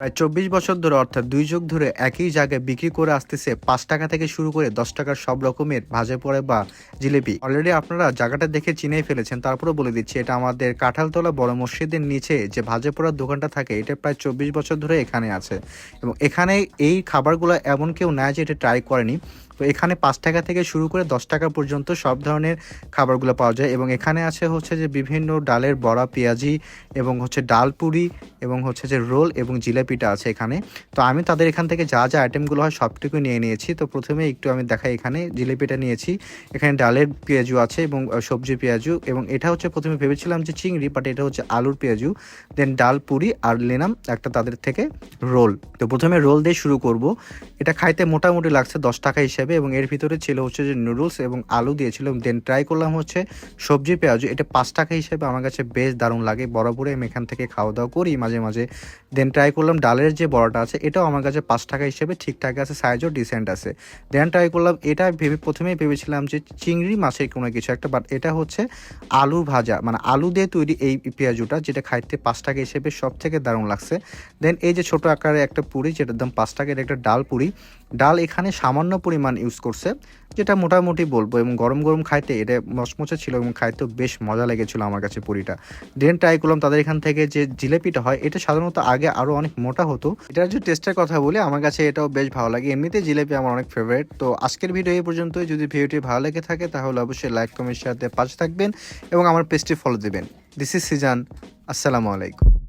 প্রায় ২৪ বছর ধরে অর্থাৎ ২ যুগ ধরে একই জায়গায় বিক্রি করে আসতেছে ৫ টাকা থেকে শুরু করে ১০ টাকার সব রকমের ভাজা পোড়া বা জিলিপি। অলরেডি আপনারা জায়গাটা দেখে চিনেই ফেলেছেন। তারপরেও বলে দিচ্ছি, এটা আমাদের কাঁঠালতলা বড় মসজিদের নিচে যে ভাজা পোড়ার দোকানটা থাকে, এটা প্রায় ২৪ বছর ধরে এখানে আছে। এবং এখানে এই খাবারগুলো এমন কেউ নাই যে এটা ট্রাই করেনি। তো এখানে ৫ টাকা থেকে শুরু করে ১০ টাকা পর্যন্ত সব ধরনের খাবারগুলো পাওয়া যায়। এবং এখানে আছে হচ্ছে যে বিভিন্ন ডালের বড়া, পেঁয়াজি এবং হচ্ছে ডাল পুরি এবং হচ্ছে যে রোল এবং জিলাপিটা আছে এখানে। তো আমি তাদের এখান থেকে যা আইটেমগুলো হয় সবটুকু নিয়ে নিয়েছি। তো প্রথমে একটু আমি দেখাই, এখানে জিলাপিটা নিয়েছি। এখানে ডালের পেঁয়াজু আছে এবং সবজি পেঁয়াজু, এবং এটা হচ্ছে প্রথমে ভেবেছিলাম যে চিংড়ি, বাট এটা হচ্ছে আলুর পেঁয়াজু। দেন ডাল পুরি আর নিলাম একটা তাদের থেকে রোল। তো প্রথমে রোল দিয়ে শুরু করব। এটা খাইতে মোটামুটি লাগছে ১০ টাকা হিসেবে, এবং এর ভিতরে ছিল হচ্ছে যে নুডলস এবং আলু দিয়েছিল। দেন ট্রাই করলাম হচ্ছে সবজি পেঁয়াজু, এটা ৫ টাকা হিসেবে আমার কাছে বেশ দারুণ লাগে। বরাবরই আমি এখান থেকে খাওয়া দাওয়া করি মাঝে মাঝে। দেন ট্রাই করলাম ডালের যে বড়াটা আছে, এটাও আমার কাছে ৫ টাকা হিসেবে ঠিকঠাক আছে, সাইজও ডিসেন্ট আছে। দেন ট্রাই করলাম, এটা প্রথমেই ভেবেছিলাম যে চিংড়ি মাছের কোনো কিছু একটা, বাট এটা হচ্ছে আলু ভাজা, মানে আলু দিয়ে তৈরি এই পেঁয়াজুটা, যেটা খাইতে ৫ টাকা হিসেবে সব থেকে দারুণ লাগছে। দেন এই যে ছোটো আকারে একটা পুরি, যেটার দাম ৫ টাকা, এটা একটা ডাল পুরি। ডাল এখানে সামান্য পরিমাণ ইউজ করছে, যেটা মোটামুটি বলবো, এবং গরম গরম খাইতে এটা মচমচে ছিল এবং খাইতেও বেশ মজা লেগেছিলো আমার কাছে পুরিটা। দেন ট্রাই করলাম তাদের এখান থেকে যে জিলেপিটা হয়, এটা সাধারণত আগে আরও অনেক মোটা হতো। এটার যে টেস্টের কথা বলি, আমার কাছে এটাও বেশ ভালো লাগে। এমনিতে জিলেপি আমার অনেক ফেভারিট। তো আজকের ভিডিও এই পর্যন্তই। যদি ভিডিওটি ভালো লেগে থাকে তাহলে অবশ্যই লাইক, কমেন্ট, শেয়ার দিয়ে পাশে থাকবেন এবং আমার পেজটি ফলো দেবেন। This is Sijan. আসসালামু আলাইকুম।